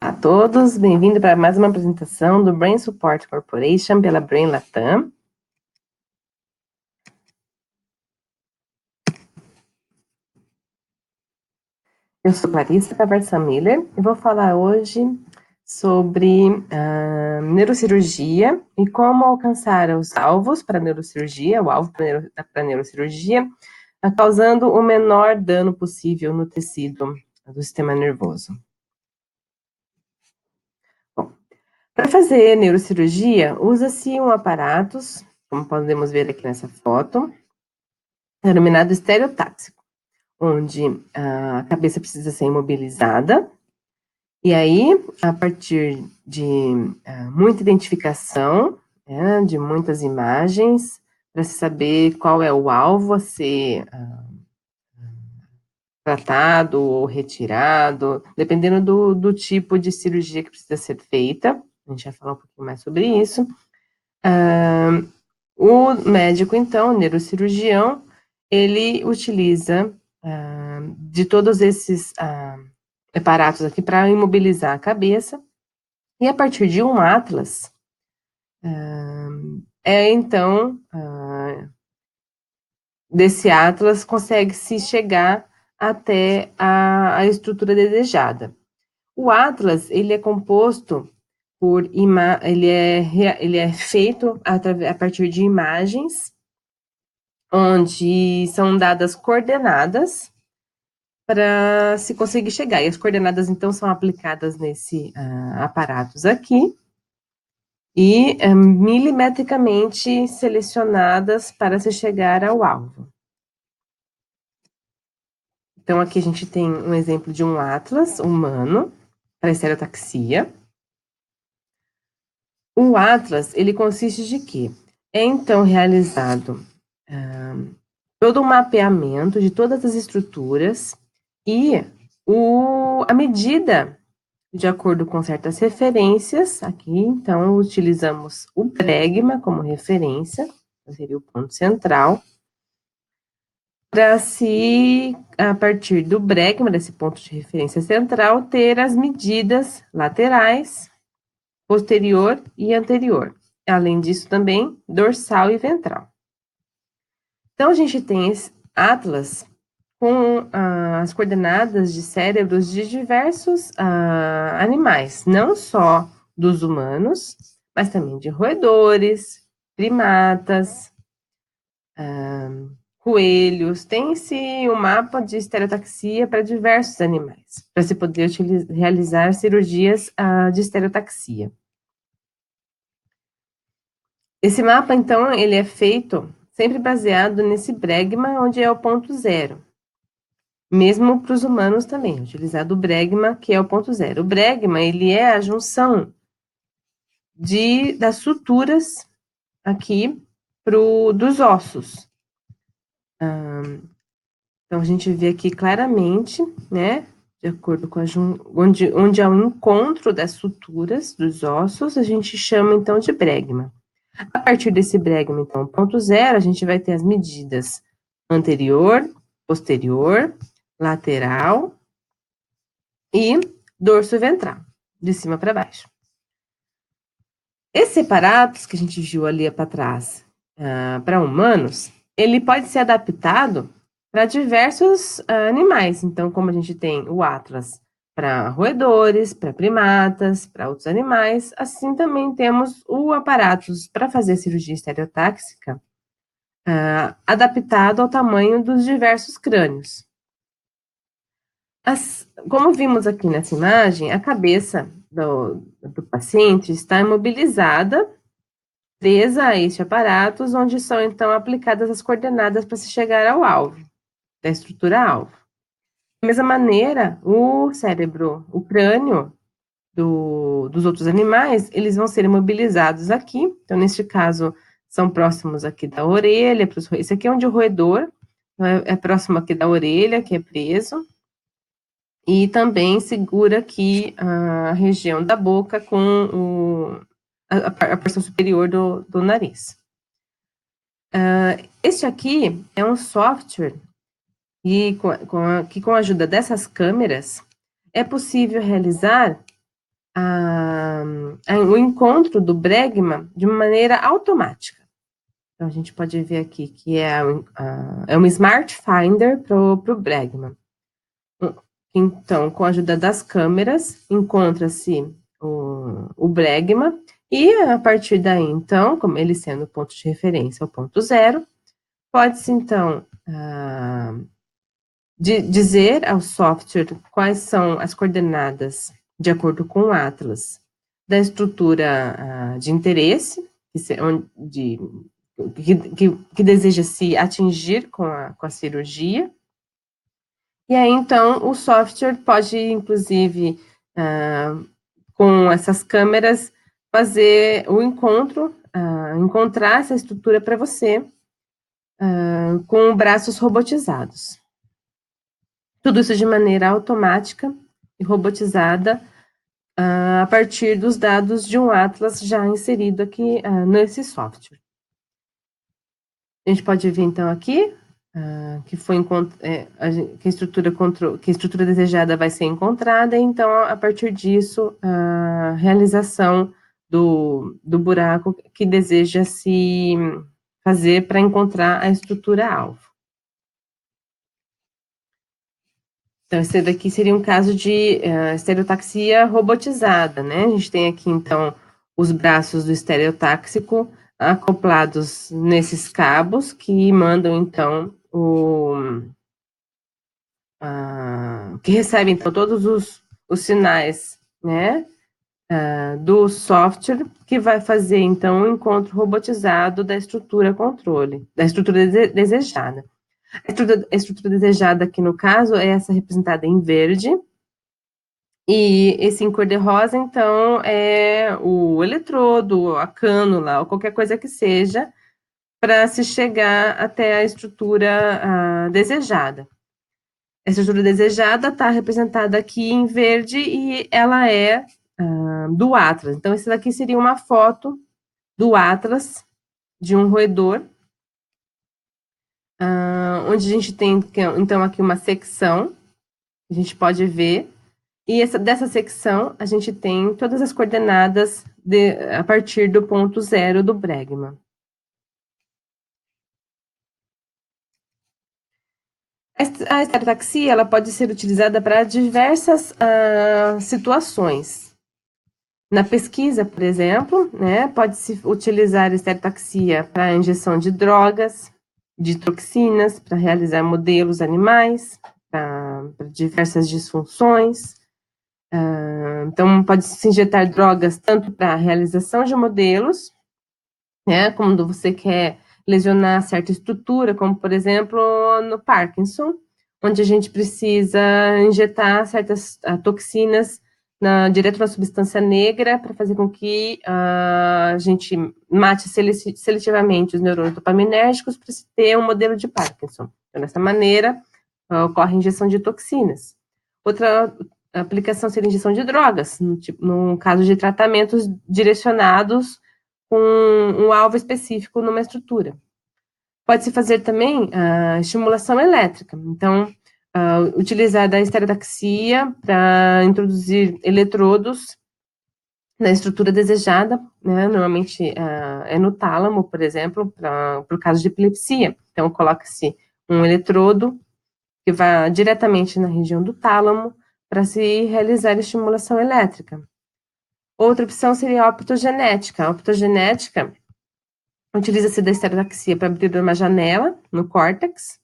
Olá a todos, bem-vindo para mais uma apresentação do Brain Support Corporation pela Brain Latam. Eu sou Clarissa Cavarça Miller e vou falar hoje sobre neurocirurgia e como alcançar os alvos para neurocirurgia, o alvo para neurocirurgia, causando o menor dano possível no tecido do sistema nervoso. Para fazer neurocirurgia, usa-se um aparato, como podemos ver aqui nessa foto, denominado estereotáxico, onde a cabeça precisa ser imobilizada, e aí, a partir de muita identificação, de muitas imagens, para se saber qual é o alvo a ser tratado ou retirado, dependendo do tipo de cirurgia que precisa ser feita. A gente vai falar um pouquinho mais sobre isso. O médico, então, o neurocirurgião, ele utiliza de todos esses aparatos aqui para imobilizar a cabeça, e a partir de um atlas, então, desse atlas consegue-se chegar até a estrutura desejada. O atlas, ele é composto por ele é feito a partir de imagens, onde são dadas coordenadas para se conseguir chegar. E as coordenadas, então, são aplicadas nesse aparatos aqui e milimetricamente selecionadas para se chegar ao alvo. Então, aqui a gente tem um exemplo de um atlas humano para estereotaxia. O atlas, ele consiste de quê? É, então, realizado todo um mapeamento de todas as estruturas e a medida, de acordo com certas referências, aqui, então, utilizamos o bregma como referência, seria o ponto central, para se, a partir do bregma, desse ponto de referência central, ter as medidas laterais, posterior e anterior. Além disso, também, dorsal e ventral. Então, a gente tem esse atlas com as coordenadas de cérebros de diversos animais, não só dos humanos, mas também de roedores, primatas, coelhos. Tem-se um mapa de estereotaxia para diversos animais, para se poder realizar cirurgias de estereotaxia. Esse mapa, então, ele é feito sempre baseado nesse bregma, onde é o ponto zero. Mesmo para os humanos também, utilizado o bregma, que é o ponto zero. O bregma, ele é a junção das suturas aqui dos ossos. Então, a gente vê aqui claramente, né, de acordo com onde há o encontro das suturas dos ossos, a gente chama, então, de bregma. A partir desse bregma, então, ponto zero, a gente vai ter as medidas anterior, posterior, lateral e dorso ventral, de cima para baixo. Esses separados que a gente viu ali para trás, para humanos, ele pode ser adaptado para diversos animais. Então, como a gente tem o atlas para roedores, para primatas, para outros animais, assim também temos o aparato para fazer cirurgia estereotáxica, adaptado ao tamanho dos diversos crânios. Como vimos aqui nessa imagem, a cabeça do paciente está imobilizada, presa a este aparato, onde são então aplicadas as coordenadas para se chegar ao alvo, da estrutura alvo. Da mesma maneira, o cérebro, o crânio dos outros animais, eles vão ser imobilizados aqui. Então, neste caso, são próximos aqui da orelha. Esse aqui é onde o roedor é próximo aqui da orelha, que é preso. E também segura aqui a região da boca com a porção superior do nariz. Este aqui é um software que com a ajuda dessas câmeras é possível realizar o encontro do bregma de uma maneira automática. Então, a gente pode ver aqui que é um Smart Finder para o bregma. Então, com a ajuda das câmeras, encontra-se o bregma e, a partir daí, então, como ele sendo o ponto de referência, o ponto zero, pode-se, então, dizer ao software quais são as coordenadas de acordo com o atlas da estrutura de interesse, que deseja se atingir com a cirurgia. E aí, então, o software pode, inclusive, com essas câmeras, fazer o encontrar essa estrutura para você, com braços robotizados. Tudo isso de maneira automática e robotizada, a partir dos dados de um atlas já inserido aqui nesse software. A gente pode ver, então, aqui, que a estrutura desejada vai ser encontrada, então, a partir disso, a realização do buraco que deseja se fazer para encontrar a estrutura-alvo. Então, esse daqui seria um caso de estereotaxia robotizada, né? A gente tem aqui, então, os braços do estereotáxico acoplados nesses cabos que mandam, então, que recebem, então, todos os sinais, né, do software, que vai fazer, então, o encontro robotizado da estrutura controle, da estrutura desejada. A estrutura desejada aqui, no caso, é essa representada em verde, e esse em cor-de-rosa, então, é o eletrodo, a cânula, ou qualquer coisa que seja, para se chegar até a estrutura desejada. A estrutura desejada está representada aqui em verde e ela é do Atlas. Então, esse daqui seria uma foto do Atlas, de um roedor, onde a gente tem, então, aqui uma secção, a gente pode ver, e dessa secção a gente tem todas as coordenadas a partir do ponto zero do bregma. A estereotaxia ela pode ser utilizada para diversas situações. Na pesquisa, por exemplo, né, pode-se utilizar a estereotaxia para a injeção de drogas, de toxinas, para realizar modelos animais, para diversas disfunções. Então, pode-se injetar drogas tanto para a realização de modelos, né, quando você quer lesionar certa estrutura, como, por exemplo, no Parkinson, onde a gente precisa injetar certas toxinas direto na substância negra para fazer com que a gente mate seletivamente os neurônios dopaminérgicos para se ter um modelo de Parkinson. Então, dessa maneira, ocorre a injeção de toxinas. Outra aplicação seria a injeção de drogas, no caso de tratamentos direcionados com um alvo específico numa estrutura. Pode-se fazer também estimulação elétrica. Então, utilizar da estereotaxia para introduzir eletrodos na estrutura desejada, né? Normalmente é no tálamo, por exemplo, para o caso de epilepsia. Então, coloca-se um eletrodo que vai diretamente na região do tálamo para se realizar estimulação elétrica. Outra opção seria a optogenética. A optogenética utiliza-se da estereotaxia para abrir uma janela no córtex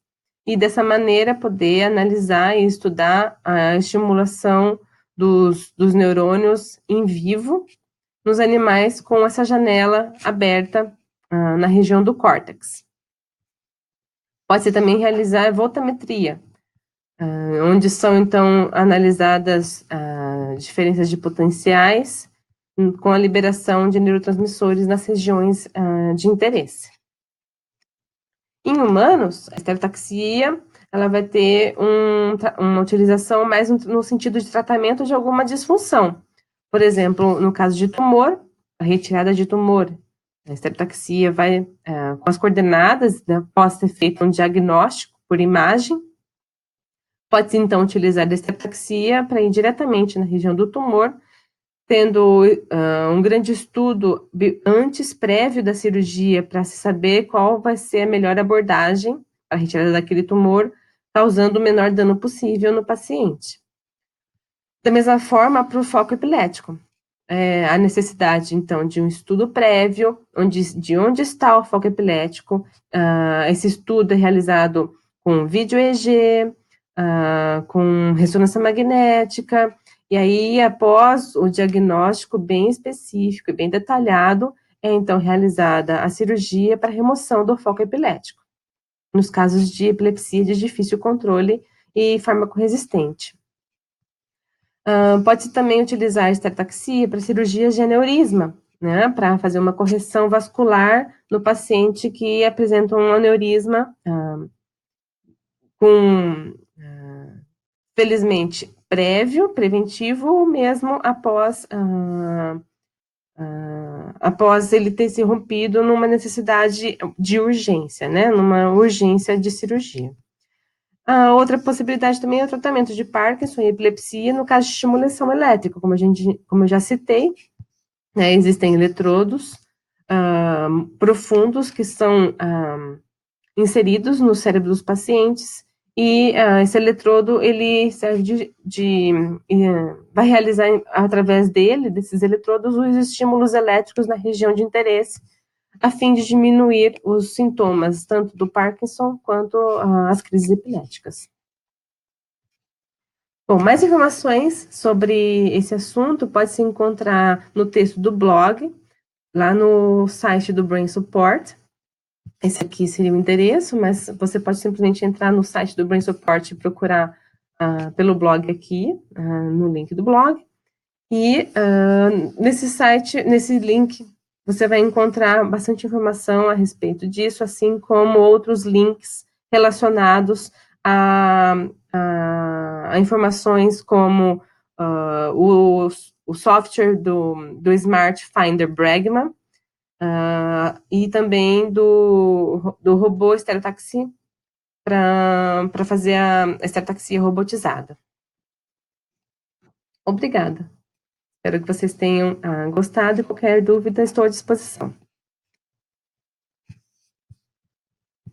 e, dessa maneira, poder analisar e estudar a estimulação dos neurônios em vivo nos animais com essa janela aberta na região do córtex. Pode-se também realizar voltametria, onde são, então, analisadas diferenças de potenciais com a liberação de neurotransmissores nas regiões de interesse. Em humanos, a estereotaxia ela vai ter uma utilização mais no sentido de tratamento de alguma disfunção. Por exemplo, no caso de tumor, a retirada de tumor. A estereotaxia vai, com as coordenadas, né, após ser feito um diagnóstico por imagem, pode-se, então, utilizar a estereotaxia para ir diretamente na região do tumor tendo um grande estudo prévio da cirurgia para se saber qual vai ser a melhor abordagem para a retirada daquele tumor, causando o menor dano possível no paciente. Da mesma forma, para o foco epilético, a necessidade, então, de um estudo prévio, de onde está o foco epilético. Esse estudo é realizado com vídeo EEG, com ressonância magnética, e aí, após o diagnóstico bem específico e bem detalhado, é então realizada a cirurgia para remoção do foco epilético, nos casos de epilepsia de difícil controle e fármaco resistente. Pode-se também utilizar a estereotaxia para cirurgias de aneurisma, né, para fazer uma correção vascular no paciente que apresenta um aneurisma felizmente, preventivo, ou mesmo após ele ter se rompido numa necessidade de urgência, né, numa urgência de cirurgia. A outra possibilidade também é o tratamento de Parkinson e epilepsia no caso de estimulação elétrica, como eu já citei, né, existem eletrodos profundos que são inseridos no cérebro dos pacientes, e esse eletrodo, ele serve vai realizar através desses eletrodos, os estímulos elétricos na região de interesse, a fim de diminuir os sintomas, tanto do Parkinson quanto as crises epiléticas. Bom, mais informações sobre esse assunto pode se encontrar no texto do blog, lá no site do Brain Support. Esse aqui seria o endereço, mas você pode simplesmente entrar no site do Brain Support e procurar pelo blog aqui, no link do blog. E nesse link, você vai encontrar bastante informação a respeito disso, assim como outros links relacionados a informações como o software do Smart Finder Bregman, e também do robô estereotaxi para fazer a estereotaxia robotizada. Obrigada. Espero que vocês tenham gostado, e qualquer dúvida estou à disposição.